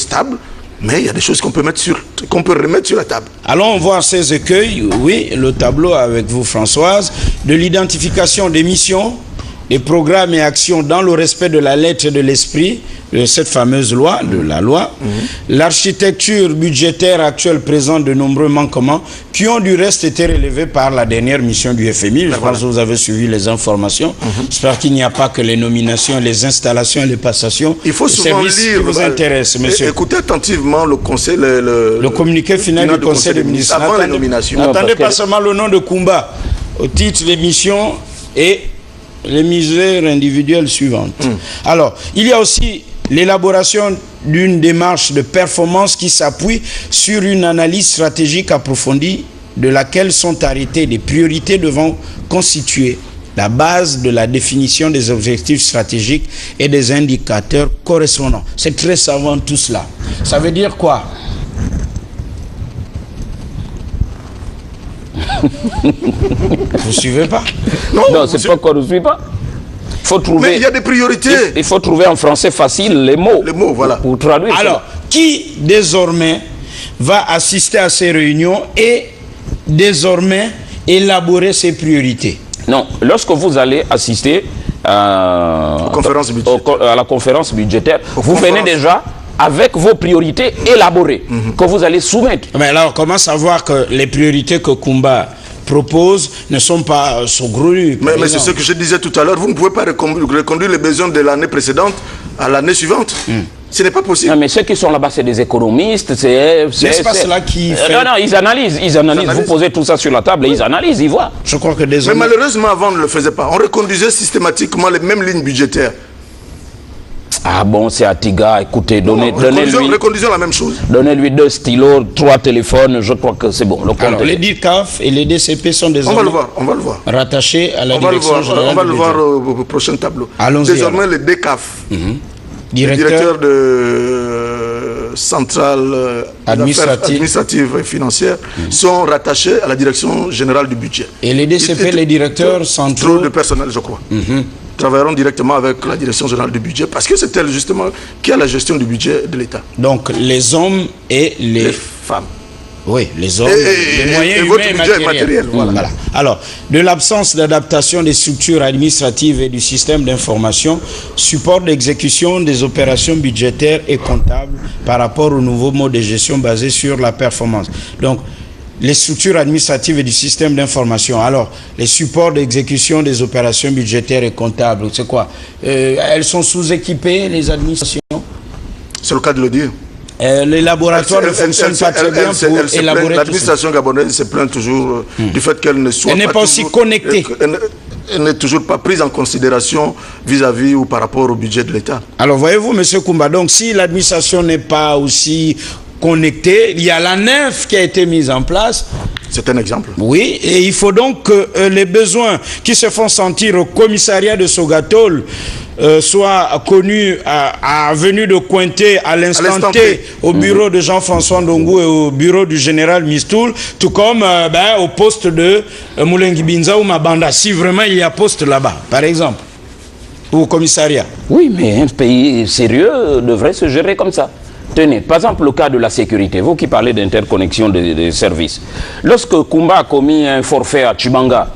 stable, mais il y a des choses qu'on peut remettre sur la table. Allons voir ces écueils. Oui, le tableau avec vous, Françoise, de l'identification des missions, des programmes et actions dans le respect de la lettre et de l'esprit de cette fameuse loi, de la loi. L'architecture budgétaire actuelle présente de nombreux manquements qui ont du reste été relevés par la dernière mission du FMI. Je pense que vous avez suivi les informations. J'espère qu'il n'y a pas que les nominations, les installations et les passations. Il faut souvent lire. Qui vous intéresse, monsieur. Écoutez attentivement le conseil, le communiqué final du conseil des ministres. Avant les nominations. N'attendez pas seulement le nom de Kumba au titre des missions et les mesures individuelles suivantes. Alors, il y a aussi l'élaboration d'une démarche de performance qui s'appuie sur une analyse stratégique approfondie de laquelle sont arrêtées des priorités devant constituer la base de la définition des objectifs stratégiques et des indicateurs correspondants. C'est très savant tout cela. Ça veut dire quoi? Vous suivez pas? Non, c'est pas qu'on ne suit pas. Faut trouver, mais il y a des priorités. Il faut trouver en français facile les mots. Les mots, voilà. Pour traduire. Alors, qui désormais va assister à ces réunions et désormais élaborer ses priorités? Non, lorsque vous allez assister à la conférence budgétaire, vous venez déjà avec vos priorités élaborées que vous allez soumettre. Mais alors, comment savoir que les priorités que Kumba propose ne sont pas saugrenues? Mais c'est ce que je disais tout à l'heure. Vous ne pouvez pas reconduire les besoins de l'année précédente à l'année suivante. Ce n'est pas possible. Non, mais ceux qui sont là-bas, c'est des économistes. C'est pas cela qui fait... Non, ils analysent. Vous posez tout ça sur la table et ils analysent, ils voient. Je crois que désormais... Mais malheureusement, avant, on ne le faisait pas. On reconduisait systématiquement les mêmes lignes budgétaires. Ah bon, c'est Atiga, écoutez, reconduisons la même chose. Donnez-lui 2 stylos, 3 téléphones, je crois que c'est bon. Alors, les DIRCAF et les DCP sont désormais on va le voir. Rattachés à la direction générale. On va le voir au prochain tableau. alors. Désormais, les DCAF, directeur de centrale administrative et financière, sont rattachés à la direction générale du budget. Et les DCP, les directeurs centraux de personnel, je crois. Travailleront directement avec la direction générale du budget parce que c'est elle justement qui a la gestion du budget de l'État. Donc les hommes et les femmes. Oui, les hommes, les moyens humains et matériels. Voilà. Alors, de l'absence d'adaptation des structures administratives et du système d'information, support d'exécution des opérations budgétaires et comptables par rapport au nouveau mode de gestion basé sur la performance. Donc, les structures administratives et du système d'information. Alors, les supports d'exécution des opérations budgétaires et comptables, c'est quoi? Elles sont sous-équipées, les administrations? C'est le cas de le dire. Les laboratoires ne fonctionnent pas très bien pour élaborer. L'administration gabonaise se plaint toujours du fait qu'elle ne soit pas... Elle n'est pas aussi connectée. Elle n'est toujours pas prise en considération vis-à-vis ou par rapport au budget de l'État. Alors, voyez-vous, M. Kumba, donc si l'administration n'est pas aussi connecté, il y a la NEF qui a été mise en place. C'est un exemple. Oui, et il faut donc que les besoins qui se font sentir au commissariat de Sogatol soient connus à venue de Cointé à l'instant T au bureau de Jean-François Ndongou et au bureau du général Mistoul, tout comme au poste de Moulengi Binza ou Mabanda, si vraiment il y a poste là-bas, par exemple, ou au commissariat. Oui, mais un pays sérieux devrait se gérer comme ça. Tenez, par exemple, le cas de la sécurité, vous qui parlez d'interconnexion des services. Lorsque Kumba a commis un forfait à Tchibanga,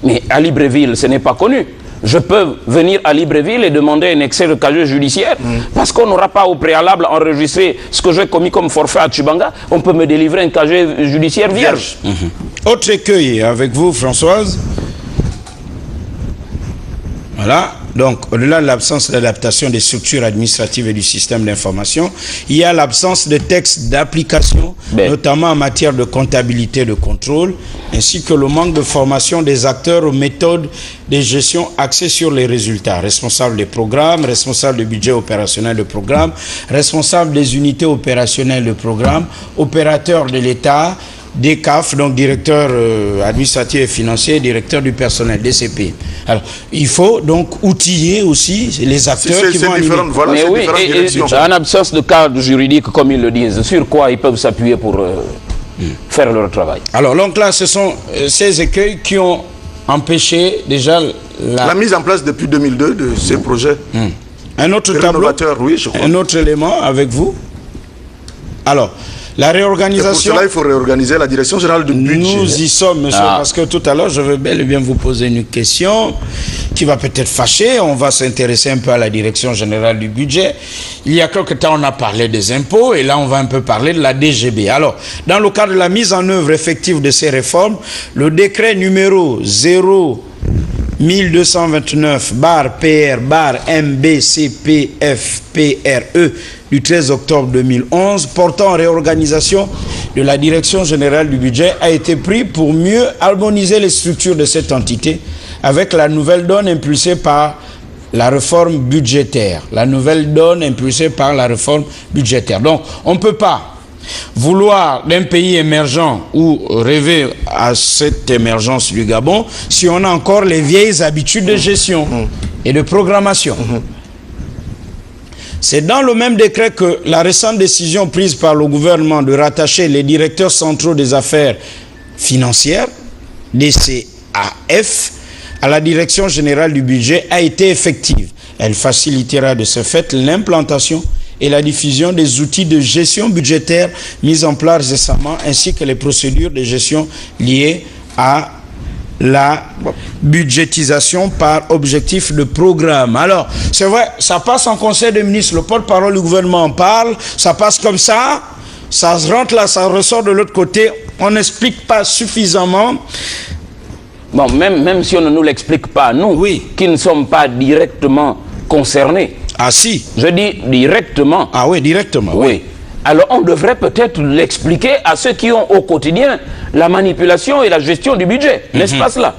mais à Libreville, ce n'est pas connu. Je peux venir à Libreville et demander un excès de casier judiciaire parce qu'on n'aura pas au préalable enregistré ce que j'ai commis comme forfait à Tchibanga. On peut me délivrer un casier judiciaire vierge. Autre écueil avec vous, Françoise. Voilà. Donc, au-delà de l'absence d'adaptation des structures administratives et du système d'information, il y a l'absence de textes d'application, notamment en matière de comptabilité et de contrôle, ainsi que le manque de formation des acteurs aux méthodes de gestion axées sur les résultats. Responsables des programmes, responsables du budget opérationnel de programme, responsables des unités opérationnelles de programme, opérateurs de l'État, DCAF, donc directeur administratif et financier, directeur du personnel, DCP. Alors, il faut donc outiller aussi les acteurs qui vont animer. Voilà, mais oui, en absence de cadre juridique, comme ils le disent, sur quoi ils peuvent s'appuyer pour faire leur travail? Alors, donc là, ce sont ces écueils qui ont empêché déjà la mise en place depuis 2002 de ces projets. Un autre tableau, oui, je crois. un autre élément avec vous? Alors, la réorganisation... Et pour cela, il faut réorganiser la direction générale du budget. Nous y sommes, monsieur, parce que tout à l'heure, je veux bel et bien vous poser une question qui va peut-être fâcher. On va s'intéresser un peu à la direction générale du budget. Il y a quelque temps, on a parlé des impôts et là, on va un peu parler de la DGB. Alors, dans le cadre de la mise en œuvre effective de ces réformes, le décret numéro 0-1229/PR/MBCPFPRE du 13 octobre 2011 portant réorganisation de la direction générale du budget a été pris pour mieux harmoniser les structures de cette entité avec la nouvelle donne impulsée par la réforme budgétaire. La nouvelle donne impulsée par la réforme budgétaire. Donc, on ne peut pas vouloir d'un pays émergent ou rêver à cette émergence du Gabon si on a encore les vieilles habitudes de gestion et de programmation. C'est dans le même décret que la récente décision prise par le gouvernement de rattacher les directeurs centraux des affaires financières, DCAF, à la direction générale du budget a été effective. Elle facilitera de ce fait l'implantation et la diffusion des outils de gestion budgétaire mis en place récemment, ainsi que les procédures de gestion liées à la budgétisation par objectif de programme. Alors, c'est vrai, ça passe en conseil des ministres, le porte-parole du gouvernement en parle, ça passe comme ça rentre là, ça ressort de l'autre côté, on n'explique pas suffisamment. Bon, même si on ne nous l'explique pas, nous, qui ne sommes pas directement concernés. Ah si. Je dis directement. Ah oui, directement. Oui. Alors on devrait peut-être l'expliquer à ceux qui ont au quotidien la manipulation et la gestion du budget, n'est-ce pas cela?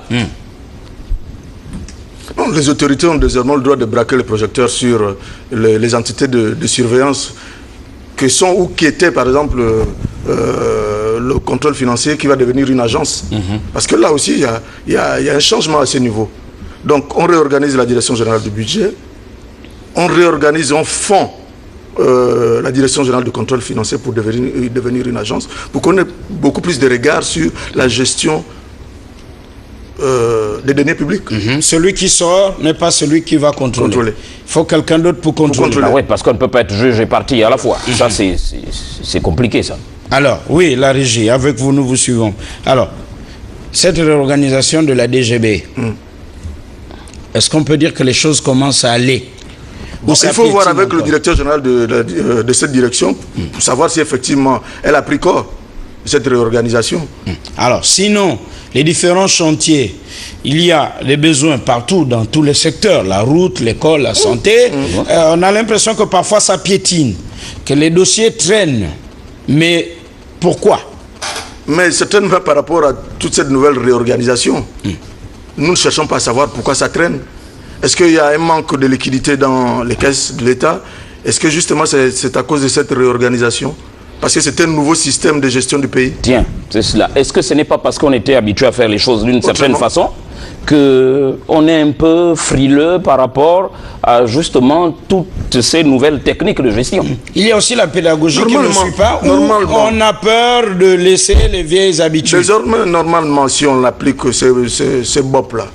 Bon, les autorités ont désormais le droit de braquer les projecteurs sur les entités de surveillance que sont ou qui étaient par exemple le contrôle financier qui va devenir une agence. Parce que là aussi il y a un changement à ce niveau. Donc on réorganise la direction générale du budget, on réorganise, on fond la direction générale du contrôle financier pour devenir une agence, pour qu'on ait beaucoup plus de regard sur la gestion des deniers publics. Celui qui sort n'est pas celui qui va contrôler. Il faut quelqu'un d'autre pour contrôler. Ah oui, parce qu'on ne peut pas être juge et parti à la fois. Ça, c'est compliqué, ça. Alors, oui, la régie, avec vous, nous vous suivons. Alors, cette réorganisation de la DGB, est-ce qu'on peut dire que les choses commencent à aller? Bon, il faut voir avec le directeur général de cette direction pour savoir si effectivement elle a pris corps, cette réorganisation. Alors, sinon, les différents chantiers, il y a des besoins partout, dans tous les secteurs, la route, l'école, la santé. On a l'impression que parfois ça piétine, que les dossiers traînent. Mais pourquoi? Mais certainement par rapport à toute cette nouvelle réorganisation. Nous ne cherchons pas à savoir pourquoi ça traîne. Est-ce qu'il y a un manque de liquidité dans les caisses de l'État? Est-ce que justement c'est à cause de cette réorganisation? Parce que c'est un nouveau système de gestion du pays. Tiens, c'est cela. Est-ce que ce n'est pas parce qu'on était habitué à faire les choses d'une certaine façon qu'on est un peu frileux par rapport à justement toutes ces nouvelles techniques de gestion? Il y a aussi la pédagogie qui ne suit pas, où on a peur de laisser les vieilles habitudes. Désormais, normalement, si on applique ces BOP-là,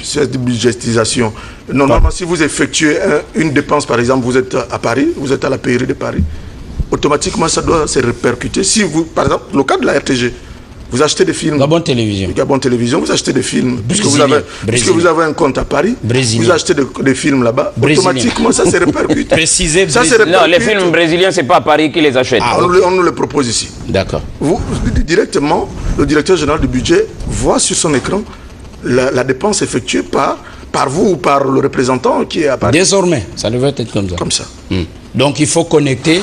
cette budgétisation, normalement, si vous effectuez une dépense, par exemple, vous êtes à Paris, vous êtes à la pairie de Paris, automatiquement, ça doit se répercuter. Si vous, par exemple, le cas de la RTG, vous achetez des films. Gabon Télévision. Gabon Télévision, vous achetez des films. Puisque vous avez un compte à Paris, vous achetez des films là-bas, automatiquement, ça se répercute. Précisez. Non, les films brésiliens, c'est pas Paris qui les achète. On nous le propose ici. D'accord. Directement, le directeur général du budget voit sur son écran la dépense effectuée par vous ou par le représentant qui est à Paris. Désormais, ça devrait être comme ça. Comme ça. Donc il faut connecter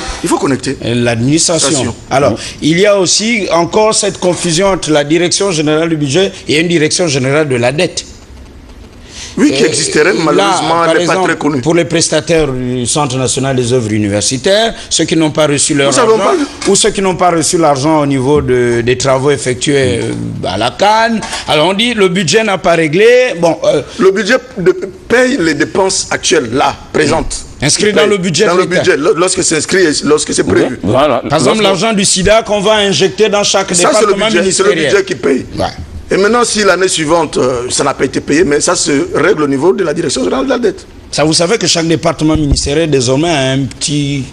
l'administration. Alors, il y a aussi encore cette confusion entre la direction générale du budget et une direction générale de la dette. Oui, qui existerait, malheureusement, elle n'est pas très connue. Pour les prestataires du Centre national des œuvres universitaires, ceux qui n'ont pas reçu leur argent, ou ceux qui n'ont pas reçu l'argent au niveau des travaux effectués à la CAN. Alors on dit, le budget n'a pas réglé. Bon, le budget paye les dépenses actuelles, là, présentes. Inscrit dans le budget. Dans le budget, lorsque c'est inscrit, lorsque c'est prévu. Voilà. Par exemple, l'argent du SIDA qu'on va injecter dans chaque département ministériel. C'est le budget qui paye. Ouais. Et maintenant, si l'année suivante, ça n'a pas été payé, mais ça se règle au niveau de la direction générale de la dette. Ça, vous savez que chaque département ministériel, désormais, a un petit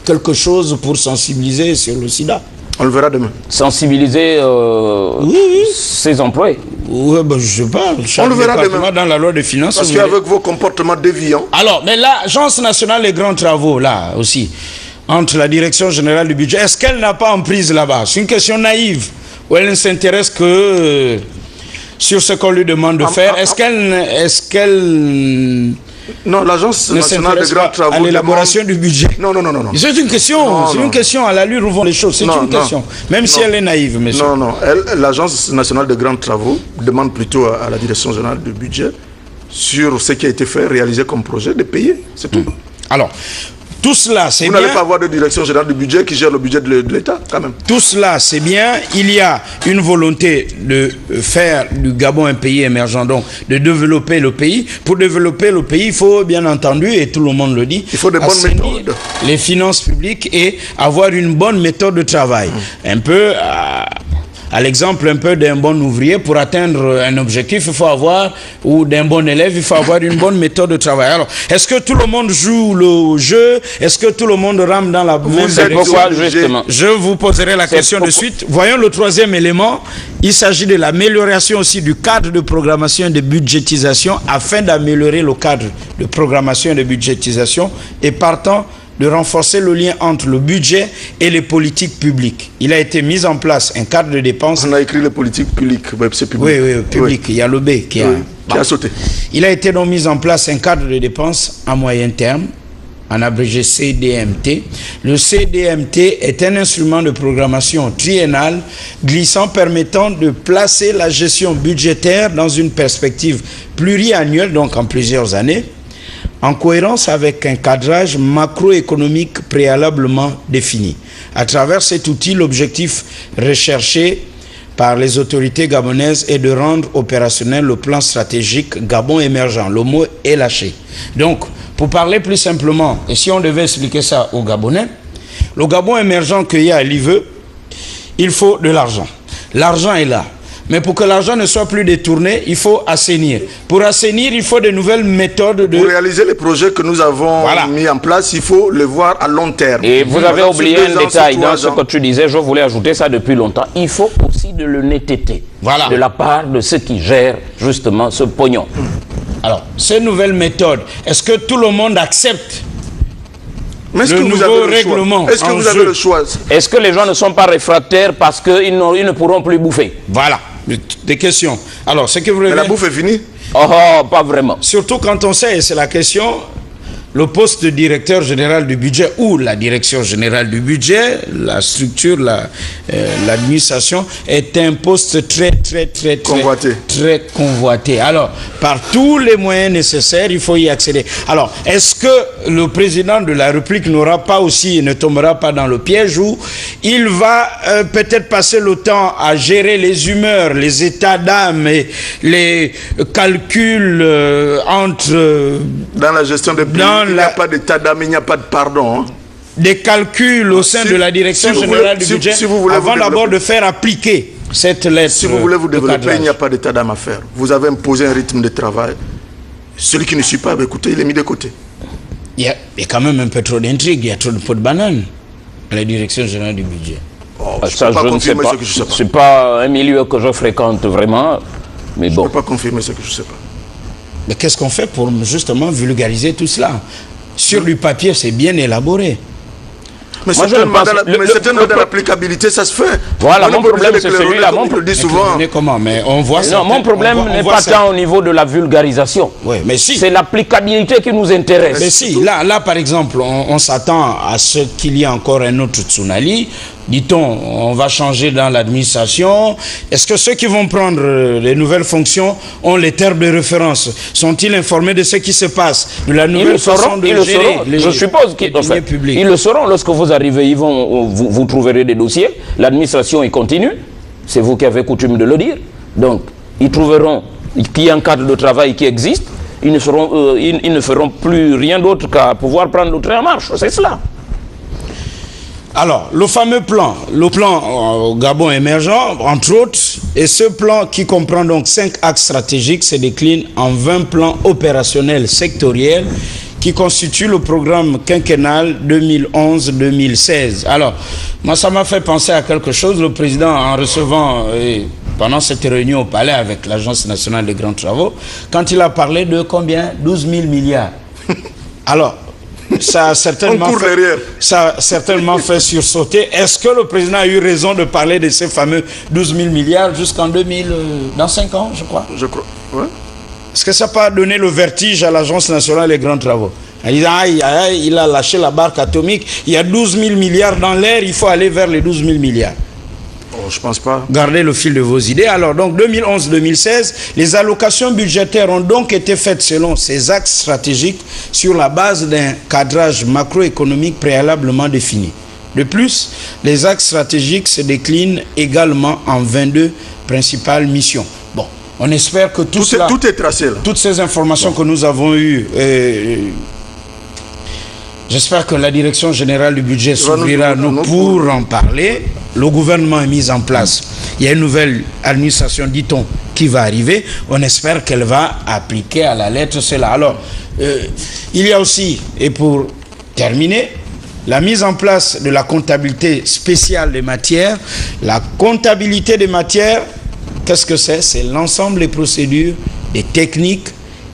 quelque chose pour sensibiliser sur le sida. On le verra demain. Sensibiliser ses employés. Oui, ben, je sais pas. On le verra demain. Dans la loi de finances. Parce qu'avec vos comportements déviants. Alors, mais l'Agence nationale des grands travaux, là aussi, entre la direction générale du budget, est-ce qu'elle n'a pas en prise là-bas? C'est une question naïve, où elle ne s'intéresse que sur ce qu'on lui demande de faire. Est-ce qu'elle non, l'Agence nationale des grands travaux à l'élaboration du budget? Non. C'est une question, une question à l'allure où vont les choses. C'est une question, même si elle est naïve, monsieur. Non. L'Agence nationale des grands travaux demande plutôt à la direction générale du budget sur ce qui a été fait, réalisé comme projet, de payer. C'est tout. Alors, tout cela, c'est bien. Vous n'allez pas avoir de direction générale du budget qui gère le budget de l'État, quand même. Tout cela, c'est bien. Il y a une volonté de faire du Gabon un pays émergent, donc de développer le pays. Pour développer le pays, il faut bien entendu, et tout le monde le dit, il faut des bonnes méthodes. Les finances publiques et avoir une bonne méthode de travail. Un peu à l'exemple un peu d'un bon ouvrier, pour atteindre un objectif, il faut avoir, ou d'un bon élève, il faut avoir une bonne méthode de travail. Alors, est-ce que tout le monde joue le jeu? Est-ce que tout le monde rame dans la même direction? Je vous poserai la question de suite. Voyons le troisième élément. Il s'agit de l'amélioration aussi du cadre de programmation et de budgétisation afin d'améliorer le cadre de programmation et de budgétisation et partant de renforcer le lien entre le budget et les politiques publiques. Il a été mis en place un cadre de dépenses. On a écrit les politiques publiques, c'est public. Oui, public. Oui. Il y a le B qui a sauté. Il a été donc mis en place un cadre de dépenses à moyen terme, en abrégé CDMT. Le CDMT est un instrument de programmation triennale glissant permettant de placer la gestion budgétaire dans une perspective pluriannuelle, donc en plusieurs années, en cohérence avec un cadrage macroéconomique préalablement défini. À travers cet outil, l'objectif recherché par les autorités gabonaises est de rendre opérationnel le plan stratégique Gabon émergent. Le mot est lâché. Donc, pour parler plus simplement, et si on devait expliquer ça aux Gabonais, le Gabon émergent qu'il y a à l'IVE, il faut de l'argent. L'argent est là. Mais pour que l'argent ne soit plus détourné, il faut assainir. Pour assainir, il faut de nouvelles méthodes de... Pour réaliser les projets que nous avons mis en place, il faut les voir à long terme. Et vous avez oublié un détail dans ce que tu disais, je voulais ajouter ça depuis longtemps. Il faut aussi de l'honnêteté de la part de ceux qui gèrent justement ce pognon. Alors, ces nouvelles méthodes, est-ce que tout le monde accepte mais est-ce que vous avez le règlement? Est-ce que vous avez le choix? Est-ce que les gens ne sont pas réfractaires parce qu'ils ne pourront plus bouffer? Voilà, des questions. Alors, ce que vous voulez... Mais la bouffe est finie? Oh, pas vraiment. Surtout quand on sait, et c'est la question, le poste de directeur général du budget ou la direction générale du budget, la structure, l'administration, est un poste très convoité. Alors, par tous les moyens nécessaires, il faut y accéder. Alors, est-ce que le président de la République n'aura pas aussi, ne tombera pas dans le piège où il va peut-être passer le temps à gérer les humeurs, les états d'âme et les calculs entre... dans la gestion des pays. Il n'y a pas d'état d'âme, il n'y a pas de pardon. Des calculs au sein de la direction générale du budget avant d'abord de faire appliquer cette lettre. Si vous voulez vous développer, il n'y a pas d'état d'âme à faire. Vous avez imposé un rythme de travail. Celui qui ne suit pas, écoutez, il est mis de côté. Il y a quand même un peu trop d'intrigue, il y a trop de pots de banane à la direction générale du budget. Ça, je ne sais pas. Ce n'est pas un milieu que je fréquente vraiment. Mais bon. Je ne peux pas confirmer ce que je ne sais pas. Mais qu'est-ce qu'on fait pour justement vulgariser tout cela? Sur du papier, c'est bien élaboré. Mais certainement dans l'applicabilité, ça se fait. Voilà, mon problème c'est celui-là. Je le dis souvent. Comment? Mais on voit ça. Non, mon problème n'est pas tant au niveau de la vulgarisation. Oui, mais si. C'est l'applicabilité qui nous intéresse. Mais si, là par exemple, on s'attend à ce qu'il y ait encore un autre tsunami. Dit-on, on va changer dans l'administration. Est-ce que ceux qui vont prendre les nouvelles fonctions ont les termes de référence? Sont-ils informés de ce qui se passe? De la nouvelle façon de gérer les je suppose qu'ils ils le sauront. Lorsque vous arrivez, vous trouverez des dossiers. L'administration y continue. C'est vous qui avez coutume de le dire. Donc, ils trouveront qu'il y a un cadre de travail qui existe. Ils ne feront plus rien d'autre qu'à pouvoir prendre le train en marche. C'est cela. Alors, le fameux plan, le plan Gabon émergent, entre autres, et ce plan qui comprend donc 5 axes stratégiques se décline en 20 plans opérationnels sectoriels qui constitue le programme quinquennal 2011-2016. Alors, moi, ça m'a fait penser à quelque chose. Le président, en recevant, pendant cette réunion au palais avec l'Agence nationale des grands travaux, quand il a parlé de combien? 12 000 milliards. Alors, ça a certainement fait sursauter. Est-ce que le président a eu raison de parler de ces fameux 12 000 milliards jusqu'en 2000, dans 5 ans, je crois? Je crois, ouais. Est-ce que ça n'a pas donné le vertige à l'Agence nationale des grands travaux? En disant, aïe, aïe, il a lâché la barque atomique, il y a 12 000 milliards dans l'air, il faut aller vers les 12 000 milliards. Oh, je pense pas. Gardez le fil de vos idées. Alors, donc, 2011-2016, les allocations budgétaires ont donc été faites selon ces axes stratégiques sur la base d'un cadrage macroéconomique préalablement défini. De plus, les axes stratégiques se déclinent également en 22 principales missions. Bon, on espère que tout est tracé là. Toutes ces informations que nous avons eues, j'espère que la direction générale du budget s'ouvrira nous pour en parler. Le gouvernement est mis en place. Il y a une nouvelle administration, dit-on, qui va arriver. On espère qu'elle va appliquer à la lettre cela. Alors, il y a aussi, et pour terminer, la mise en place de la comptabilité spéciale des matières. La comptabilité des matières, qu'est-ce que c'est? C'est l'ensemble des procédures, des techniques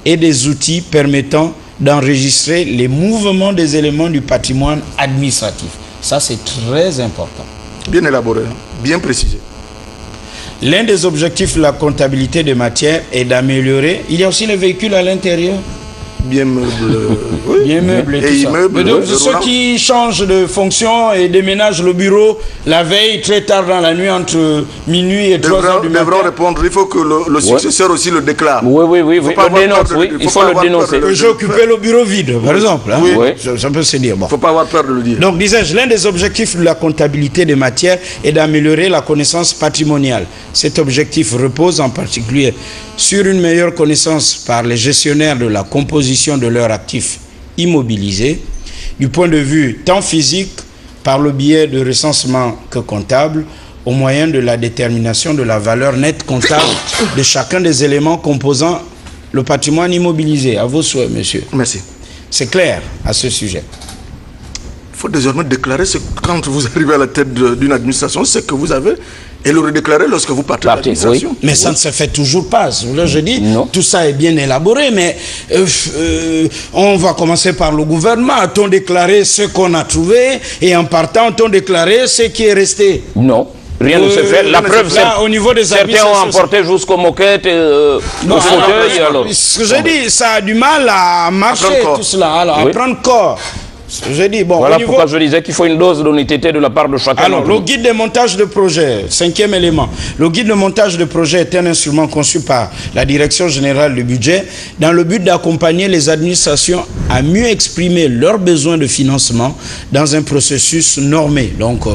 et des outils permettant d'enregistrer les mouvements des éléments du patrimoine administratif. Ça, c'est très important. Bien élaboré, bien précisé. L'un des objectifs de la comptabilité des matières est d'améliorer. Il y a aussi les véhicules à l'intérieur. Bien meublé. Oui. Bien meublé, tout ça. Immeuble, donc, ceux qui changent de fonction et déménagent le bureau la veille, très tard dans la nuit, entre minuit et 3 heures du matin. Devront répondre. Il faut que le successeur aussi le déclare. Oui. Il faut le dénoncer. J'ai occupé le bureau vide, par exemple. Hein? Oui. Ça peut se dire. Il ne faut pas avoir peur de le dire. Donc, disais-je, l'un des objectifs de la comptabilité des matières est d'améliorer la connaissance patrimoniale. Cet objectif repose en particulier sur une meilleure connaissance par les gestionnaires de la composition de leurs actifs immobilisés, du point de vue tant physique, par le biais de recensement que comptable, au moyen de la détermination de la valeur nette comptable de chacun des éléments composant le patrimoine immobilisé. À vos souhaits, monsieur. Merci. C'est clair à ce sujet. Il faut désormais déclarer quand vous arrivez à la tête d'une administration, ce que vous avez, et le redéclarer lorsque vous partez de l'administration. Oui. Mais ça ne se fait toujours pas. Là, je dis, tout ça est bien élaboré, mais on va commencer par le gouvernement. A-t-on déclaré ce qu'on a trouvé, et en partant, a-t-on déclaré ce qui est resté? Non. Rien ne se fait. La preuve, là, au niveau des certains ont emporté jusqu'aux moquettes, au fauteuil. Alors. Ce que j'ai dit, ça a du mal à marcher, tout cela. Alors, à prendre corps. J'ai dit, bon, voilà pourquoi je disais qu'il faut une dose d'honnêteté de la part de chacun. Alors, le guide de montage de projet, 5e élément. Le guide de montage de projet est un instrument conçu par la Direction générale du budget dans le but d'accompagner les administrations à mieux exprimer leurs besoins de financement dans un processus normé. Donc,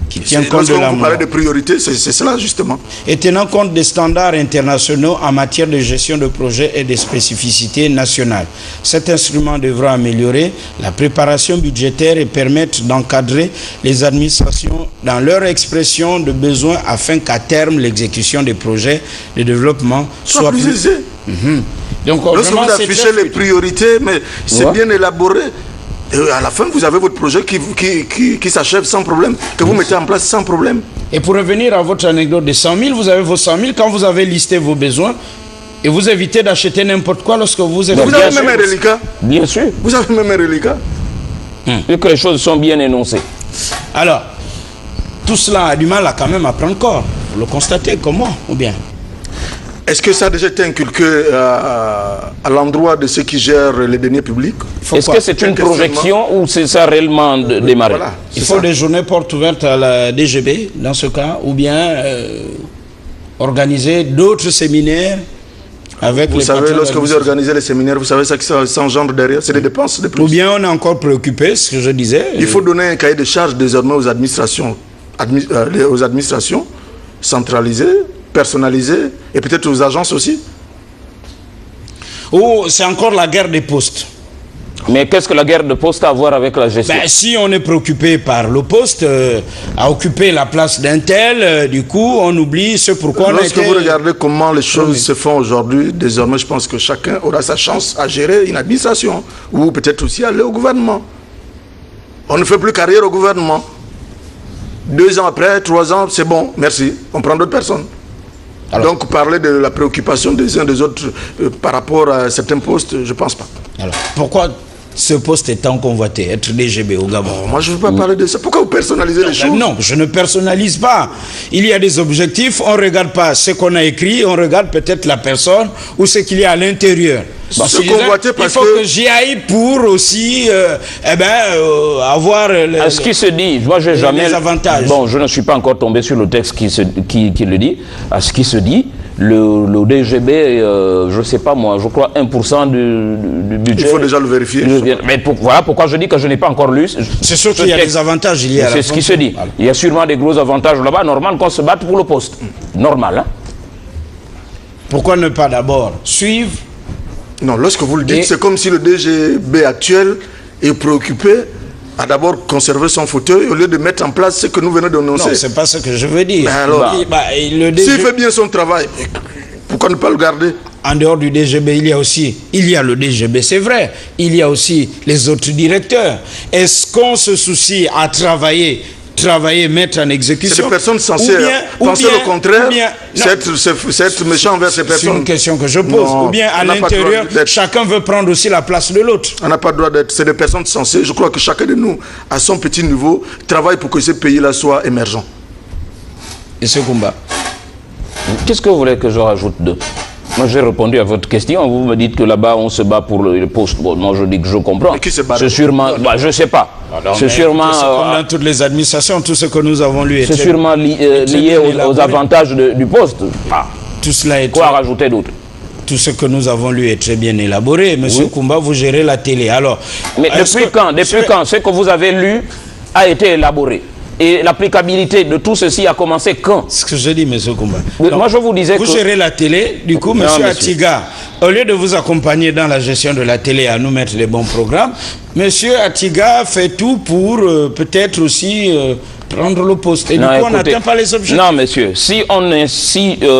qui tient compte de la vous parlez de priorité, c'est cela justement. Et tenant compte des standards internationaux en matière de gestion de projet et des spécificités nationales. Cet instrument devra améliorer la préparation budgétaire et permettre d'encadrer les administrations dans leur expression de besoins afin qu'à terme l'exécution des projets de développement soit plus aisée. Donc, lorsque vous affichez les priorités, mais c'est bien élaboré. Et à la fin, vous avez votre projet qui s'achève sans problème, que vous mettez en place sans problème. Et pour revenir à votre anecdote de 100 000, vous avez vos 100 000 quand vous avez listé vos besoins et vous évitez d'acheter n'importe quoi lorsque vous avez... Vous avez même un reliquat. Bien sûr. Vous avez même un reliquat. Et que les choses sont bien énoncées. Alors, tout cela a du mal à quand même à prendre corps. Vous le constatez comment ou bien? Est-ce que ça a déjà été inculqué à l'endroit de ceux qui gèrent les deniers publics? Est-ce que c'est une projection ou c'est ça réellement démarré? Voilà, Il faut des journées portes ouvertes à la DGB, dans ce cas, ou bien organiser d'autres séminaires avec vous savez, lorsque vous organisez les séminaires, vous savez ce que ça engendre derrière? C'est des dépenses de plus. Ou bien on est encore préoccupé, ce que je disais. Il faut donner un cahier de charges désormais aux administrations centralisées, personnalisées, et peut-être aux agences aussi. Oh, c'est encore la guerre des postes. Mais qu'est-ce que la guerre de poste a à voir avec la gestion? Si on est préoccupé par le poste, à occuper la place d'un tel, du coup, on oublie ce pourquoi on a été... Lorsque vous regardez comment les choses se font aujourd'hui, désormais, je pense que chacun aura sa chance à gérer une administration, ou peut-être aussi aller au gouvernement. On ne fait plus carrière au gouvernement. 2 ans après, 3 ans, c'est bon, merci, on prend d'autres personnes. Alors, donc parler de la préoccupation des uns des autres par rapport à certains postes, je ne pense pas. Alors, pourquoi ce poste est tant convoité, être DGB au Gabon? Moi, je ne veux pas parler de ça. Pourquoi vous personnalisez les choses? Non, je ne personnalise pas. Il y a des objectifs, on ne regarde pas ce qu'on a écrit, on regarde peut-être la personne ou ce qu'il y a à l'intérieur. Il faut que j'y aille pour aussi avoir à ce qui se dit, moi j'ai jamais les avantages. Bon, je ne suis pas encore tombé sur le texte qui le dit. À ce qui se dit, le DGB, je ne sais pas moi, je crois 1% du budget. Il faut déjà le vérifier. Mais voilà pourquoi je dis que je n'ai pas encore lu. C'est sûr qu'il y a des avantages. C'est ce qui se dit. Voilà. Il y a sûrement des gros avantages là-bas. Normal qu'on se batte pour le poste. Normal. Hein? Pourquoi ne pas d'abord suivre? Non, lorsque vous le dites, c'est comme si le DGB actuel est préoccupé à d'abord conserver son fauteuil au lieu de mettre en place ce que nous venons d'annoncer. Non, c'est pas ce que je veux dire. Alors, s'il fait bien son travail, pourquoi ne pas le garder? En dehors du DGB, il y a le DGB, c'est vrai. Il y a aussi les autres directeurs. Est-ce qu'on se soucie à travailler, mettre en exécution? C'est des personnes censées penser le contraire, c'est être méchant envers ces personnes. C'est une question que je pose. Non, ou bien à l'intérieur, chacun veut prendre aussi la place de l'autre. On n'a pas le droit d'être. C'est des personnes censées. Je crois que chacun de nous, à son petit niveau, travaille pour que ce pays-là soit émergent. Et ce combat. Qu'est-ce que vous voulez que je rajoute de? Moi, j'ai répondu à votre question. Vous me dites que là-bas, on se bat pour le poste. Bon, moi, je dis que je comprends. C'est sûrement... je ne sais pas. C'est sûrement... comme dans toutes les administrations, tout ce que nous avons lu... C'est sûrement lié aux avantages du poste. Tout cela est... Quoi rajouter d'autre? Tout ce que nous avons lu est très bien élaboré. Monsieur Koumba, vous gérez la télé. Alors... Mais depuis quand ce que vous avez lu a été élaboré? Et l'applicabilité de tout ceci a commencé quand? Ce que je dis, M. Koumba. Moi, je vous disais vous gérez la télé, du coup, M. Atiga, au lieu de vous accompagner dans la gestion de la télé à nous mettre les bons programmes, M. Atiga fait tout pour peut-être aussi prendre le poste. Et du coup, on n'atteint pas les objectifs. Non, monsieur, si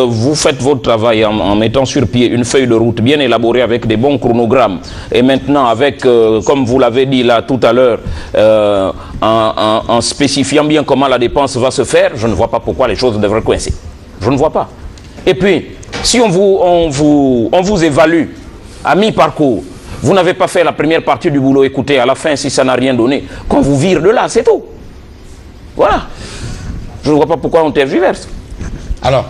vous faites votre travail en mettant sur pied une feuille de route bien élaborée avec des bons chronogrammes, et maintenant avec, comme vous l'avez dit là tout à l'heure, en spécifiant bien comment la dépense va se faire, je ne vois pas pourquoi les choses devraient coincer. Je ne vois pas. Et puis, si on vous évalue à mi-parcours, vous n'avez pas fait la première partie du boulot, écoutez, à la fin, si ça n'a rien donné, qu'on vous vire de là, c'est tout. Voilà. Je ne vois pas pourquoi on tergiverse. Alors,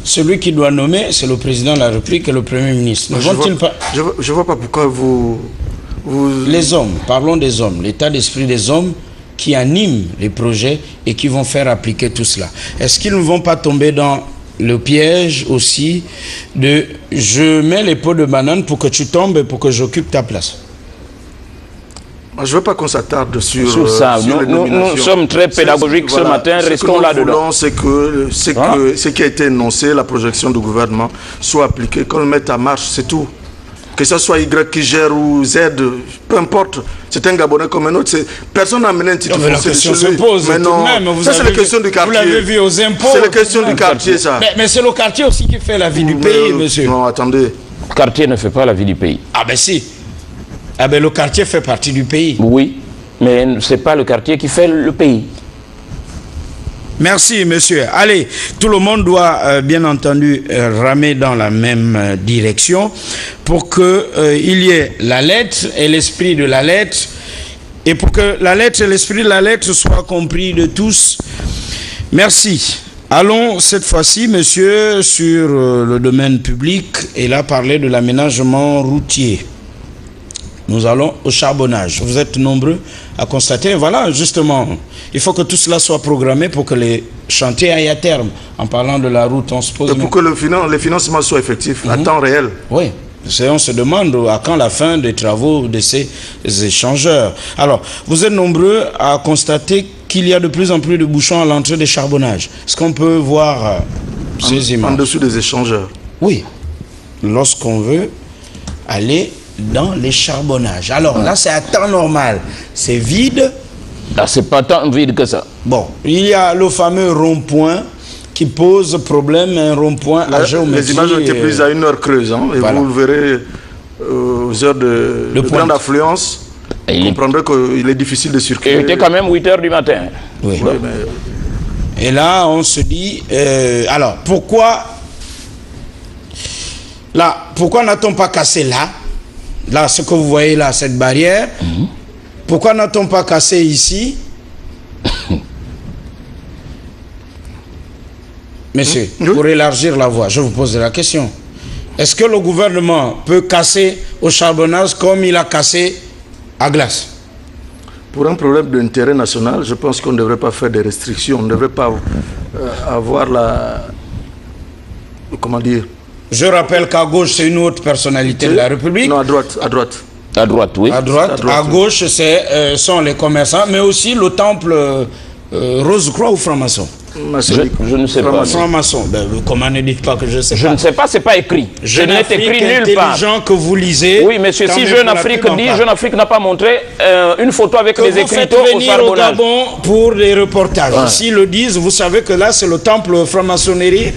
celui qui doit nommer, c'est le président de la République et le Premier ministre. Je ne vois pas pourquoi vous... Les hommes, parlons des hommes, l'état d'esprit des hommes qui animent les projets et qui vont faire appliquer tout cela. Est-ce qu'ils ne vont pas tomber dans le piège aussi de « je mets les pots de banane pour que tu tombes et pour que j'occupe ta place » ? Je ne veux pas qu'on s'attarde sur ça. Nous sommes très pédagogiques ce matin, restons là-dedans. C'est que ce qui a été énoncé, la projection du gouvernement, soit appliqué, qu'on le mette en marche, c'est tout. Que ce soit Y qui gère ou Z, peu importe, c'est un Gabonais comme un autre. Personne n'a amené un titre foncier. La question se pose. Mais non, ça c'est la question du quartier. Vous l'avez vu aux impôts. C'est la question du quartier, ça. Mais c'est le quartier aussi qui fait la vie du pays, monsieur. Non, attendez. Le quartier ne fait pas la vie du pays. Ah ben si. Ah ben le quartier fait partie du pays. Oui, mais ce n'est pas le quartier qui fait le pays. Merci, monsieur. Allez, tout le monde doit, bien entendu, ramer dans la même direction pour qu'il y ait la lettre et l'esprit de la lettre, et pour que la lettre et l'esprit de la lettre soient compris de tous. Merci. Allons cette fois-ci, monsieur, sur le domaine public, et là, parler de l'aménagement routier. Nous allons au charbonnage. Vous êtes nombreux à constater. Voilà, justement, il faut que tout cela soit programmé pour que les chantiers aillent à terme. En parlant de la route, on se pose... Et pour que les financements soient effectifs, à temps réel. Oui, on se demande à quand la fin des travaux de ces échangeurs. Alors, vous êtes nombreux à constater qu'il y a de plus en plus de bouchons à l'entrée des charbonnages. Est-ce qu'on peut voir ces images? En dessous des échangeurs. Oui. Lorsqu'on veut aller dans les charbonnages. Alors là, c'est à temps normal. C'est vide. Ah, c'est pas tant vide que ça. Bon, il y a le fameux rond-point qui pose problème, un rond-point à géométrie. Les images ont été prises à une heure creuse, hein, et voilà. Vous le verrez aux heures de grande affluence. Vous comprendrez qu'il est difficile de circuler. Il était quand même 8 h du matin. Oui. Ouais, mais... Et là, on se dit, alors, pourquoi n'a-t-on pas cassé là? Là, ce que vous voyez là, cette barrière. Pourquoi n'a-t-on pas cassé ici? Monsieur, pour élargir la voie, je vous pose la question. Est-ce que le gouvernement peut casser au charbonnage comme il a cassé à Glace? Pour un problème d'intérêt national, je pense qu'on ne devrait pas faire des restrictions. On ne devrait pas avoir la... Comment dire? Je rappelle qu'à gauche, c'est une autre personnalité de la République. Non, à droite. À droite. À droite, oui. À droite. À gauche, sont les commerçants, mais aussi le temple Rose-Croix ou franc-maçon. Je ne sais pas. Franc-maçon. Ben, comment ne dites pas que je sais pas? Je ne sais pas, c'est pas écrit. Je n'ai écrit nulle part. Intelligent que vous lisez. Oui, monsieur, si Jeune Afrique dit, Jeune Afrique n'a pas montré une photo avec les écriteaux au charbonnage. Au Gabon pour des reportages. Ouais. S'ils le disent, vous savez que là, c'est le temple franc-maçonnerie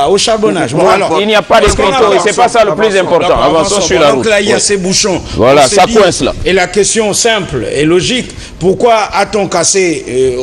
au charbonnage. Bon, alors, il n'y a pas d'écriteaux et c'est pas ça le plus important. Avançons sur la route. Donc là, il y a ces bouchons. Voilà, ça coince là. Et la question simple et logique, pourquoi a-t-on cassé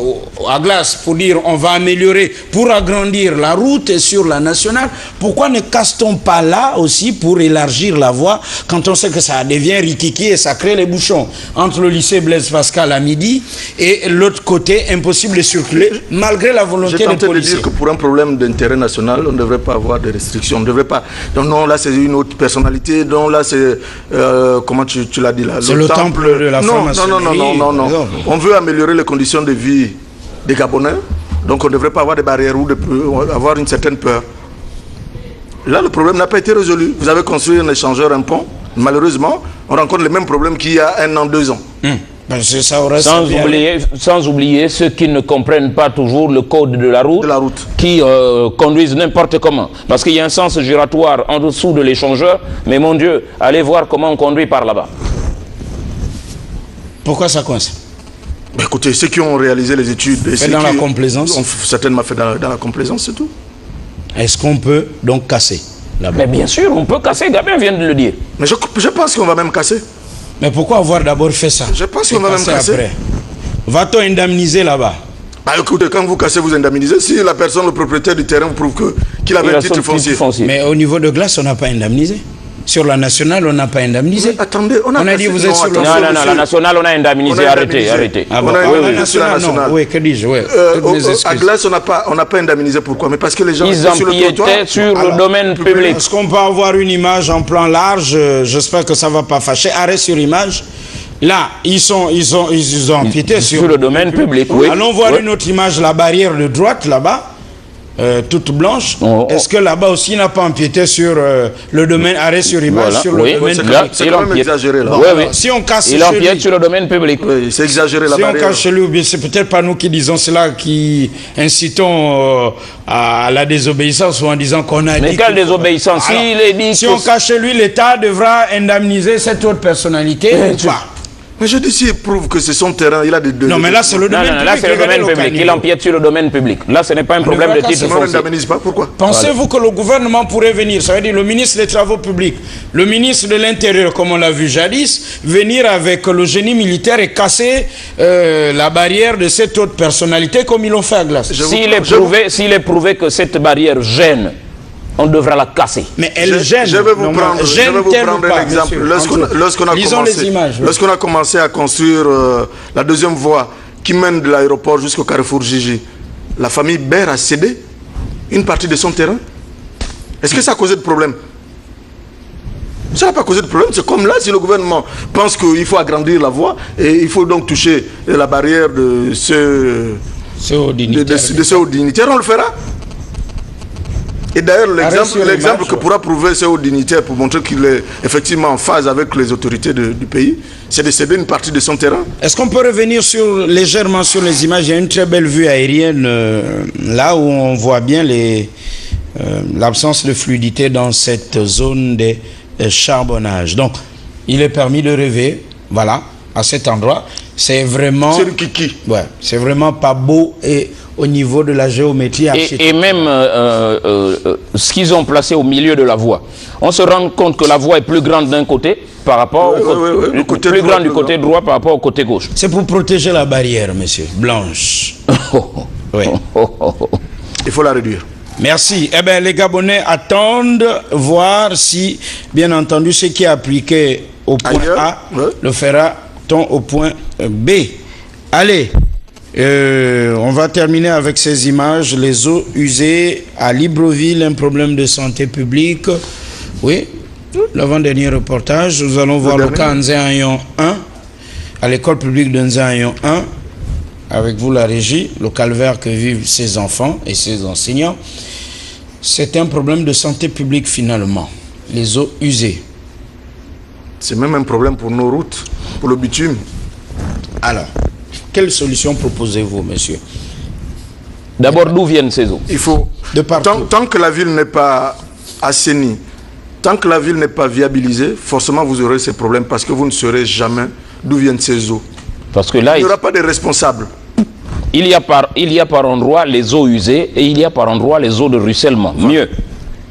à Glace pour dire on va améliorer, pour agrandir la route sur la nationale? Pourquoi ne casse-t-on pas là aussi pour élargir la voie quand on sait que ça devient rikiki et ça crée les bouchons entre le lycée Blaise Pascal à midi et l'autre côté, impossible de circuler malgré la volonté des policiers? J'ai tenté de dire que pour un problème d'intérêt national, on ne devrait pas avoir de restrictions. On ne devrait pas... Non, là c'est une autre personnalité. Non, là c'est... comment tu l'as dit là? C'est le temple de la franc-maçonnerie. Non. On veut améliorer les conditions de vie des Gabonais. Donc on ne devrait pas avoir des barrières ou avoir une certaine peur. Là, le problème n'a pas été résolu. Vous avez construit un échangeur, un pont. Malheureusement, on rencontre les mêmes problèmes qu'il y a 1 an, 2 ans. Sans oublier ceux qui ne comprennent pas toujours le code de la route, qui conduisent n'importe comment. Parce qu'il y a un sens giratoire en dessous de l'échangeur. Mais mon Dieu, allez voir comment on conduit par là-bas. Pourquoi ça coince? Écoutez, ceux qui ont réalisé les études... Fait dans la complaisance? Ont certainement fait dans la complaisance, c'est tout. Est-ce qu'on peut donc casser là-bas? Mais bien sûr, on peut casser, Gabin vient de le dire. Mais je pense qu'on va même casser. Mais pourquoi avoir d'abord fait ça? Je pense qu'on va même casser. Va-t-on indemniser là-bas? Bah écoutez, quand vous cassez, vous indemnisez. Si la personne, le propriétaire du terrain, vous prouve qu'il avait un titre foncier. Mais au niveau de Glace, on n'a pas indemnisé. Sur la nationale, on n'a pas indemnisé. Mais attendez, on a dit vous êtes sur non, la nationale, on a indemnisé. Arrêtez. Ah bon, on a indemnisé sur la nationale. Oui, que dis-je, oui. À Glace, on n'a pas indemnisé. Pourquoi? Mais parce que les gens ils empiétaient sur le domaine public. Est-ce qu'on peut avoir une image en plan large? J'espère que ça ne va pas fâcher. Arrêt sur image. Là, ils ont empiété sur le domaine public. Oui. Allons voir une autre image, la barrière de droite, là-bas. Toute blanche. Est-ce que là-bas aussi n'a pas empiété sur le domaine, arrêt sur image, sur le domaine public? C'est quand même exagéré là. Si on casse il empiète sur le domaine public. Oui, c'est exagéré la barrière. Si on casse chez lui, ou bien c'est peut-être pas nous qui disons cela, qui incitons à la désobéissance ou en disant qu'on a dit... Mais quelle désobéissance? Si on cache chez lui, l'État devra indemniser cette autre personnalité ou pas? Mais je dis, s'il prouve que c'est son terrain, il a des deux... Non, mais là, c'est le domaine public. Là, c'est le domaine public. Il empiète sur le domaine public. Là, ce n'est pas un problème de titre foncier. Pourquoi? Pensez-vous que le gouvernement pourrait venir, ça veut dire le ministre des Travaux publics, le ministre de l'Intérieur, comme on l'a vu jadis, venir avec le génie militaire et casser la barrière de cette autre personnalité comme ils l'ont fait à Glace? S'il est prouvé que cette barrière gêne, on devra la casser. Mais elle gêne. Je vais vous prendre un exemple. Lorsqu'on a commencé à construire la deuxième voie qui mène de l'aéroport jusqu'au carrefour Gigi, la famille Baird a cédé une partie de son terrain. Est-ce que ça a causé de problème? Ça n'a pas causé de problème. C'est comme là, si le gouvernement pense qu'il faut agrandir la voie et il faut donc toucher la barrière de ce hauts dignitaires, on le fera. Et d'ailleurs, l'exemple que pourra prouver ce haut dignitaire pour montrer qu'il est effectivement en phase avec les autorités du pays, c'est de céder une partie de son terrain. Est-ce qu'on peut revenir légèrement sur les images? Il y a une très belle vue aérienne là où on voit bien l'absence de fluidité dans cette zone des charbonnages. Donc, il est permis de rêver, voilà, à cet endroit. C'est vraiment... C'est le kiki. Ouais, c'est vraiment pas beau et au niveau de la géométrie architecturale. Et même ce qu'ils ont placé au milieu de la voie. On se rend compte que la voie est plus grande d'un côté par rapport au côté plus grande du côté droit par rapport au côté gauche. C'est pour protéger la barrière, monsieur. Blanche. Oui. Il faut la réduire. Merci. Eh bien, les Gabonais attendent voir si, bien entendu, ce qui est appliqué au point A le fera-t-on au point B. Allez, on va terminer avec ces images. Les eaux usées à Libreville, un problème de santé publique. Oui, l'avant-dernier reportage. Nous allons voir le cas Nzéayon 1, à l'école publique de Nzéayon 1. Avec vous, la régie, le calvaire que vivent ces enfants et ces enseignants. C'est un problème de santé publique finalement, les eaux usées. C'est même un problème pour nos routes, pour le bitume. Alors, quelle solution proposez-vous, monsieur? D'abord, d'où viennent ces eaux? Il faut, tant que la ville n'est pas assainie, tant que la ville n'est pas viabilisée, forcément vous aurez ces problèmes parce que vous ne saurez jamais d'où viennent ces eaux. Parce que là, il n'y aura pas de responsables. Il y a par endroit les eaux usées et il y a par endroit les eaux de ruissellement. Mieux,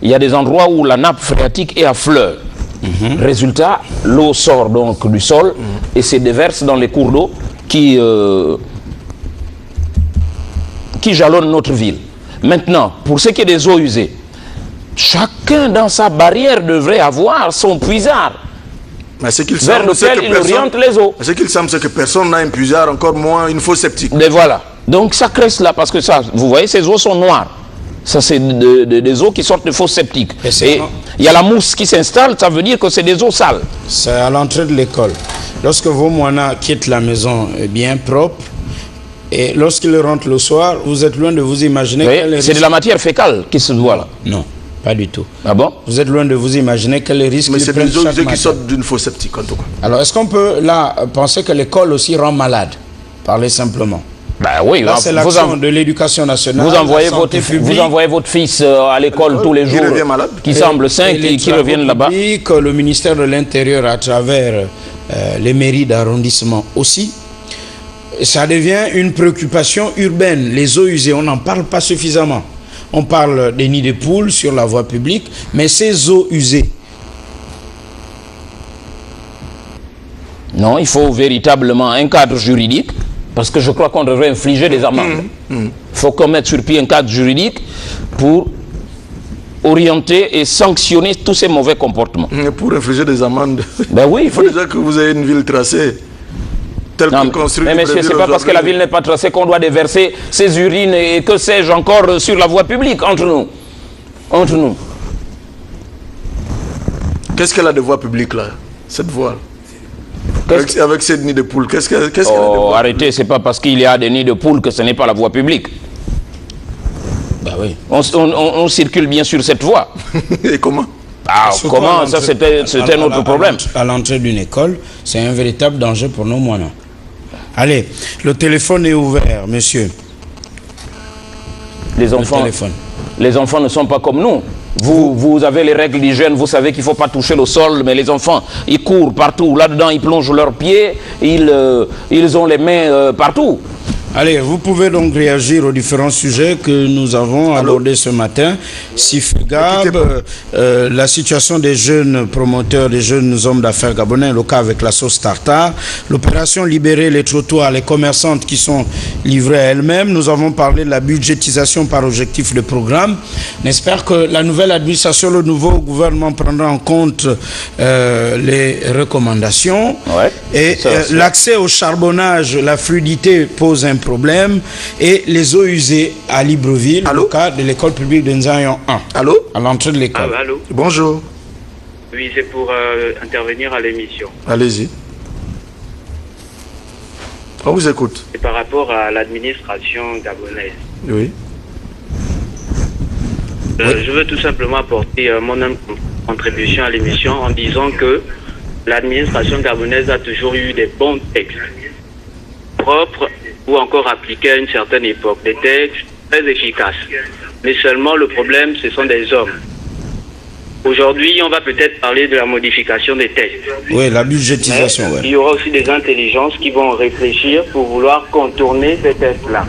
il y a des endroits où la nappe phréatique est à fleur. Résultat, l'eau sort donc du sol et se déverse dans les cours d'eau qui jalonnent notre ville. Maintenant, pour ce qui est des eaux usées, chacun dans sa barrière devrait avoir son puisard. Vers lequel il oriente les eaux. Ce qu'il semble, c'est que personne n'a un puisard, encore moins une fosse septique. Mais voilà. Donc ça crée cela parce que ça, vous voyez, ces eaux sont noires. Ça, c'est des eaux qui sortent de fosses septiques. Et il y a la mousse qui s'installe, ça veut dire que c'est des eaux sales. C'est à l'entrée de l'école. Lorsque vos moinas quittent la maison bien propre, et lorsqu'ils rentrent le soir, vous êtes loin de vous imaginer... C'est de la matière fécale qui se voit là. Non. Pas du tout. Ah bon? Vous êtes loin de vous imaginer quel risque ils prennent chaque matin. Mais c'est des eaux qui sortent d'une fosse septique en tout cas. Alors est-ce qu'on peut là penser que l'école aussi rend malade? Parlez simplement. Ben oui. Là c'est l'action de l'éducation nationale. Vous envoyez votre fils à l'école tous les jours. Il revient malade. Qui semble sain et qui reviennent là-bas. Le ministère de l'Intérieur à travers les mairies d'arrondissement aussi. Ça devient une préoccupation urbaine. Les eaux usées, on n'en parle pas suffisamment. On parle des nids de poules sur la voie publique, mais ces eaux usées. Non, il faut véritablement un cadre juridique, parce que je crois qu'on devrait infliger des amendes. Il faut qu'on mette sur pied un cadre juridique pour orienter et sanctionner tous ces mauvais comportements. Pour infliger des amendes, ben oui, il faut déjà que vous ayez une ville tracée. Non, mais monsieur, c'est pas parce que la ville n'est pas tracée qu'on doit déverser ses urines et que sais-je encore sur la voie publique entre nous. Entre nous. Qu'est-ce qu'elle a de voie publique là, cette voie? Avec ces nids de poules, qu'est-ce qu'elle a de voie? Arrêtez, c'est pas parce qu'il y a des nids de poules que ce n'est pas la voie publique. Bah oui. On circule bien sur cette voie. Et comment? Comment? Ça, c'était un autre problème. À l'entrée d'une école, c'est un véritable danger pour nos moinas. Allez, le téléphone est ouvert, monsieur. Les enfants ne sont pas comme nous. Vous avez les règles d'hygiène, vous savez qu'il ne faut pas toucher le sol, mais les enfants, ils courent partout. Là-dedans, ils plongent leurs pieds, ils ont les mains partout. Allez, vous pouvez donc réagir aux différents sujets que nous avons abordés ce matin. Sifgab, la situation des jeunes promoteurs, des jeunes hommes d'affaires gabonais, le cas avec la sauce tartare, l'opération libérer les trottoirs, les commerçantes qui sont livrées à elles-mêmes. Nous avons parlé de la budgétisation par objectif de programme. On espère que la nouvelle administration, le nouveau gouvernement prendra en compte les recommandations. Ouais, et l'accès au charbonnage, la fluidité pose un problème, et les eaux usées à Libreville, le cas de l'école publique de Nzéayon 1. Allô? À l'entrée de l'école. Allô? Bonjour. Oui, c'est pour intervenir à l'émission. Allez-y. On vous écoute. C'est par rapport à l'administration gabonaise. Oui. Je veux tout simplement apporter mon contribution à l'émission en disant que l'administration gabonaise a toujours eu des bons textes propres ou encore appliqués à une certaine époque. Des textes très efficaces. Mais seulement le problème, ce sont des hommes. Aujourd'hui, on va peut-être parler de la modification des tests. Oui, la budgétisation. Il y aura aussi des intelligences qui vont réfléchir pour vouloir contourner ces tests-là.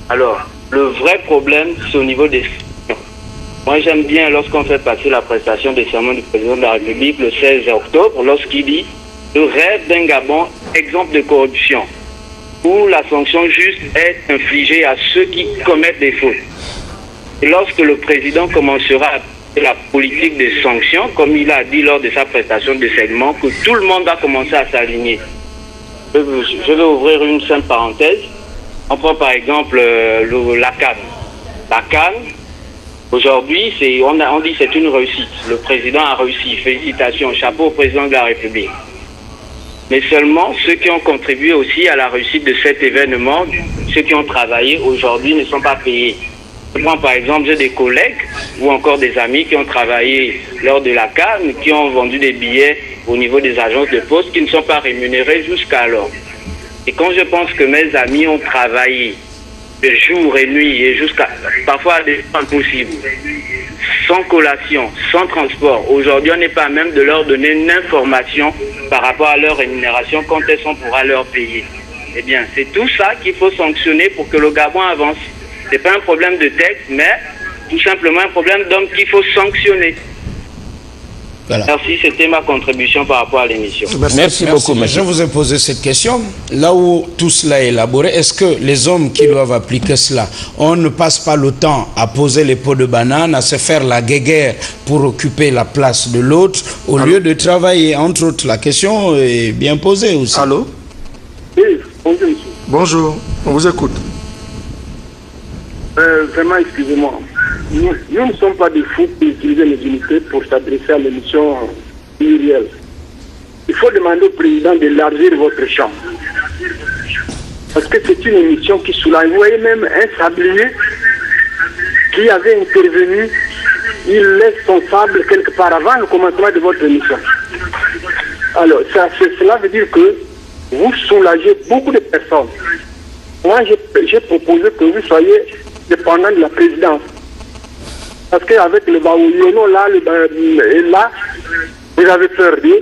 Alors, le vrai problème, c'est au niveau des sanctions. Moi, j'aime bien lorsqu'on fait passer la prestation des serments du président de la République le 16 octobre, lorsqu'il dit « Le rêve d'un Gabon, exemple de corruption », où la sanction juste est infligée à ceux qui commettent des fautes. Et lorsque le président commencera à la politique des sanctions, comme il a dit lors de sa prestation de segment, que tout le monde va commencer à s'aligner. Je vais ouvrir une simple parenthèse. On prend par exemple la CAN. La CAN, aujourd'hui, on dit que c'est une réussite. Le président a réussi. Félicitations, chapeau au président de la République. Mais seulement ceux qui ont contribué aussi à la réussite de cet événement, ceux qui ont travaillé aujourd'hui ne sont pas payés. Je prends par exemple, j'ai des collègues ou encore des amis qui ont travaillé lors de la CAN, qui ont vendu des billets au niveau des agences de poste qui ne sont pas rémunérés jusqu'alors. Et quand je pense que mes amis ont travaillé de jour et nuit et jusqu'à parfois à des temps possibles, sans collation, sans transport, aujourd'hui on n'est pas même de leur donner une information par rapport à leur rémunération quand elles sont pourra leur payer. Eh bien, c'est tout ça qu'il faut sanctionner pour que le Gabon avance. Ce n'est pas un problème de texte, mais tout simplement un problème d'homme qu'il faut sanctionner. Voilà. Merci, c'était ma contribution par rapport à l'émission. Merci beaucoup, monsieur. Je vous ai posé cette question. Là où tout cela est élaboré, est-ce que les hommes qui doivent appliquer cela, on ne passe pas le temps à poser les pots de banane, à se faire la guéguerre pour occuper la place de l'autre, au lieu de travailler? Entre autres, la question est bien posée aussi. Allô? Oui, bonjour, monsieur. Bonjour, on vous écoute. Vraiment, excusez-moi. Nous ne sommes pas des fous pour utiliser les unités pour s'adresser à l'émission plurielle. Il faut demander au président d'élargir votre champ. Parce que c'est une émission qui soulage. Vous voyez même un sablier qui avait intervenu, il laisse son sable quelque part avant le commencement de votre émission. Alors, cela veut dire que vous soulagez beaucoup de personnes. Moi, j'ai proposé que vous soyez dépendant de la présidence. Parce qu'avec le Baouyono, là, vous avez peur d'eux,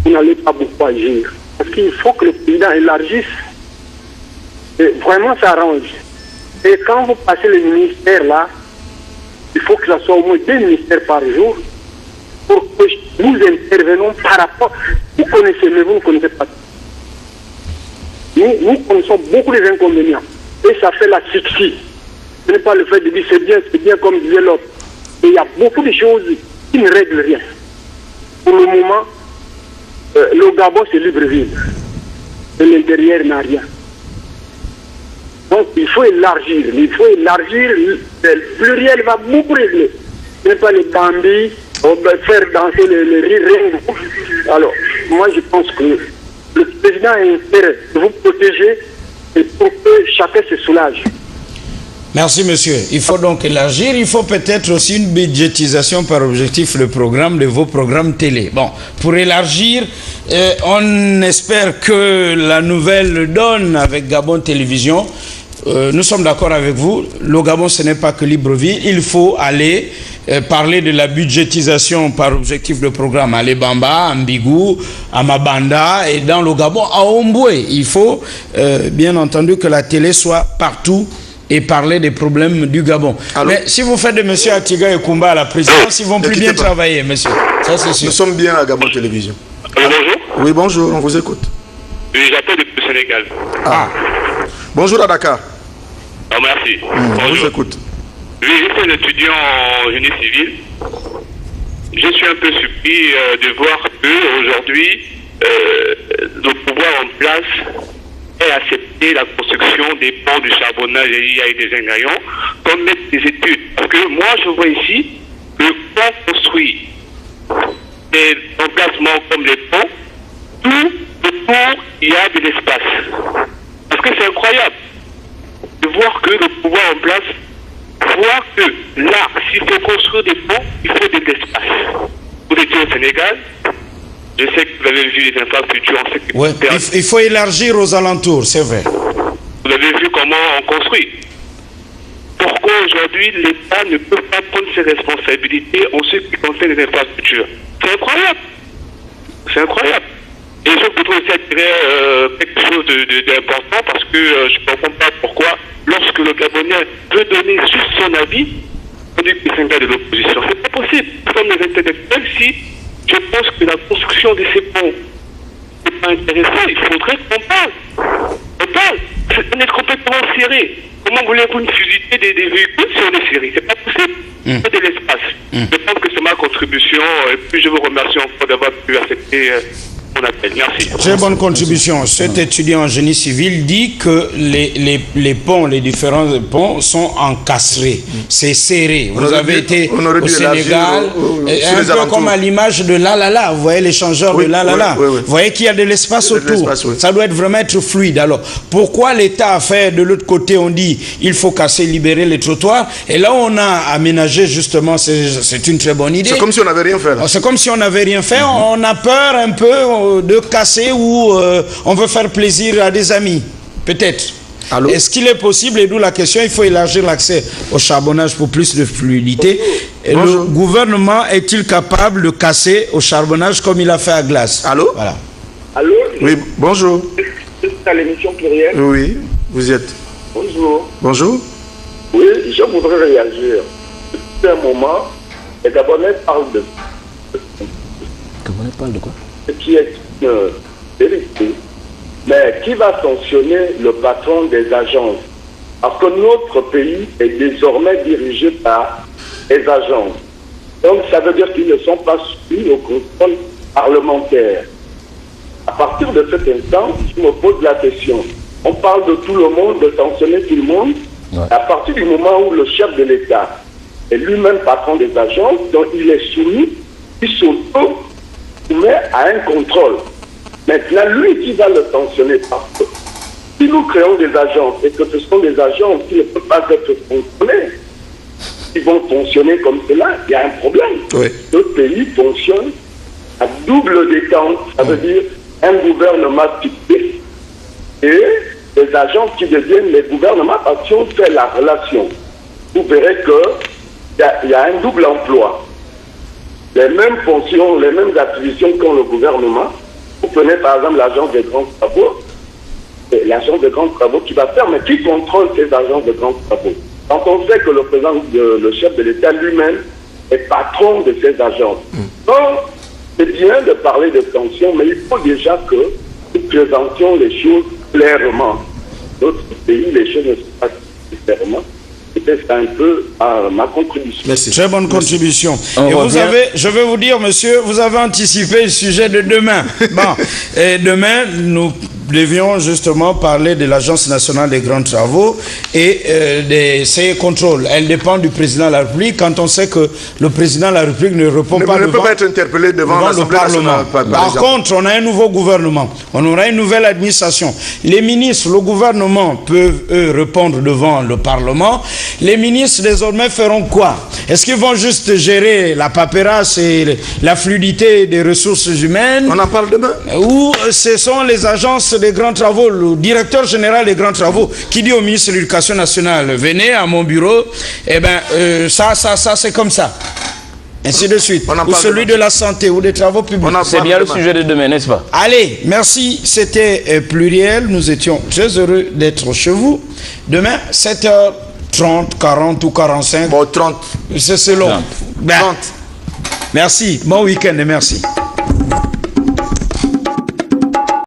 vous n'allez pas beaucoup agir. Parce qu'il faut que le président élargisse. Et vraiment, ça arrange. Et quand vous passez les ministères là, il faut que ça soit au moins 2 ministères par jour pour que nous intervenons par rapport. Vous connaissez, mais vous ne connaissez pas. Nous connaissons beaucoup les inconvénients. Et ça fait l'asphyxie. Ce n'est pas le fait de dire c'est bien comme disait l'autre. Et il y a beaucoup de choses qui ne règlent rien. Pour le moment, le Gabon c'est Libreville. Et l'intérieur n'a rien. Donc il faut élargir. Le pluriel va beaucoup régler. Ce n'est pas les bambis, faire danser les rires. Alors, moi je pense que le président a intérêt de vous protéger et pour que chacun se soulage. Merci, monsieur. Il faut donc élargir. Il faut peut-être aussi une budgétisation par objectif le programme de vos programmes télé. Bon, pour élargir, on espère que la nouvelle donne avec Gabon Télévision. Nous sommes d'accord avec vous. Le Gabon, ce n'est pas que Libreville. Il faut aller parler de la budgétisation par objectif de programme à Lebamba, à Mbigou, à Mabanda et dans le Gabon, à Omboué. Il faut bien entendu que la télé soit partout et parler des problèmes du Gabon. Allô? Mais si vous faites de M. Atiga et Kumba à la présidence, ils vont plus bien travailler, monsieur. Ça, c'est sûr. Nous sommes bien à Gabon Télévision. Bonjour. Oui, bonjour, on vous écoute. Oui, j'appelle depuis le Sénégal. Bonjour à Dakar. Oh, merci. On vous écoute. Oui, je suis un étudiant en génie civil. Je suis un peu surpris de voir qu'aujourd'hui, le pouvoir en place ait accepté la construction des ponts du charbonnage et des ingrédients comme mettre des études. Parce que moi, je vois ici le pont construit, des emplacements comme les ponts, tout autour, il y a de l'espace. Parce que c'est incroyable de voir que le pouvoir en place voit que là, s'il faut construire des ponts, il faut de l'espace. Vous étiez au Sénégal, je sais que vous avez vu les infrastructures en sécurité. Ouais, il faut élargir aux alentours, c'est vrai. Vous avez vu comment on construit. pourquoi aujourd'hui l'État ne peut pas prendre ses responsabilités en ce qui concerne les infrastructures. C'est incroyable. C'est incroyable. Et je voudrais aussi attirer quelque chose d'important parce que je ne comprends pas pourquoi, lorsque le Gabonais veut donner juste son avis, on dit qu'il s'engage de l'opposition. C'est pas possible. Comme les intellectuels, si je pense que la construction de ces ponts n'est pas intéressant, il faudrait qu'on parle. On parle. On est complètement serré. Comment voulez-vous une fluidité des véhicules si on est serré? C'est pas possible. C'est de l'espace. Je pense que c'est ma contribution et puis je vous remercie encore d'avoir pu accepter mon appel. Merci. Très bonne contribution. Cet étudiant en génie civil dit que les ponts, les différents ponts sont encastrés. C'est serré. Vous avez été au Sénégal, un peu comme à l'image de La. Vous voyez l'échangeur de La. Vous voyez qu'il y a de l'espace autour. Ça doit vraiment être fluide. Alors, pourquoi l'État a fait de l'autre côté, on dit il faut casser, libérer les trottoirs, et là on a aménagé justement, c'est une très bonne idée. C'est comme si on n'avait rien fait. C'est comme si on n'avait rien fait. On a peur un peu de casser ou on veut faire plaisir à des amis, peut-être. Est-ce qu'il est possible, et d'où la question, il faut élargir l'accès au charbonnage pour plus de fluidité. Et le gouvernement est-il capable de casser au charbonnage comme il a fait à Glace? Allô? Voilà. Allô? Oui, bonjour. C'est à l'émission plurielle? Oui, vous y êtes. Bonjour. Bonjour. Oui, je voudrais réagir. Depuis un moment, les Gabonais parlent de... Gabonais parlent de quoi? Ce qui est une vérité. Mais qui va sanctionner le patron des agences? Parce que notre pays est désormais dirigé par les agences. Donc ça veut dire qu'ils ne sont pas soumis au contrôle parlementaire. À partir de cet instant, je me pose la question. On parle de tout le monde, de sanctionner tout le monde. Ouais. À partir du moment où le chef de l'État est lui-même patron des agences, donc il est soumis, il s'auto-soumet à un contrôle. Maintenant, lui qui va le sanctionner, parce que si nous créons des agences et que ce sont des agences qui ne peuvent pas être fonctionnées, qui vont fonctionner comme cela, il y a un problème. Oui. Le pays fonctionne à double détente, ça veut dire un gouvernement typé et des agences qui deviennent les gouvernements parce qu'on fait la relation. Vous verrez qu'il y a un double emploi. Les mêmes fonctions, les mêmes attributions qu'ont le gouvernement. Vous prenez par exemple l'agence des grands travaux, l'agence de grands travaux qui va faire, mais qui contrôle ces agences de grands travaux? Quand on sait que le président, le chef de l'État lui-même est patron de ces agences. Donc, c'est bien de parler de sanctions, mais il faut déjà que nous présentions les choses clairement. Notre pays, les choses ne se passent pas clairement. C'est un peu ma contribution. Merci. Très bonne contribution. Et vous avez, je vais vous dire, monsieur, vous avez anticipé le sujet de demain. Bon, et demain, nous devions justement parler de l'Agence nationale des grands travaux et ses contrôles. Elle dépend du président de la République. Quand on sait que le président de la République ne répond pas ne peut pas être interpellé devant le Parlement. Par contre, on a un nouveau gouvernement. On aura une nouvelle administration. Les ministres, le gouvernement peuvent, eux, répondre devant le Parlement. Les ministres, désormais, feront quoi? Est-ce qu'ils vont juste gérer la paperasse et la fluidité des ressources humaines? On en parle demain. Ou ce sont les agences des grands travaux, le directeur général des grands travaux qui dit au ministre de l'Éducation nationale, venez à mon bureau, et bien ça c'est comme ça. Ainsi de suite. Ou celui de la santé ou des travaux publics. C'est bien le sujet de demain, n'est-ce pas? Allez, merci. C'était Pluriel. Nous étions très heureux d'être chez vous. Demain, 7h30, 40 ou 45. Bon, 30. C'est selon. 30. Merci. Bon week-end et merci.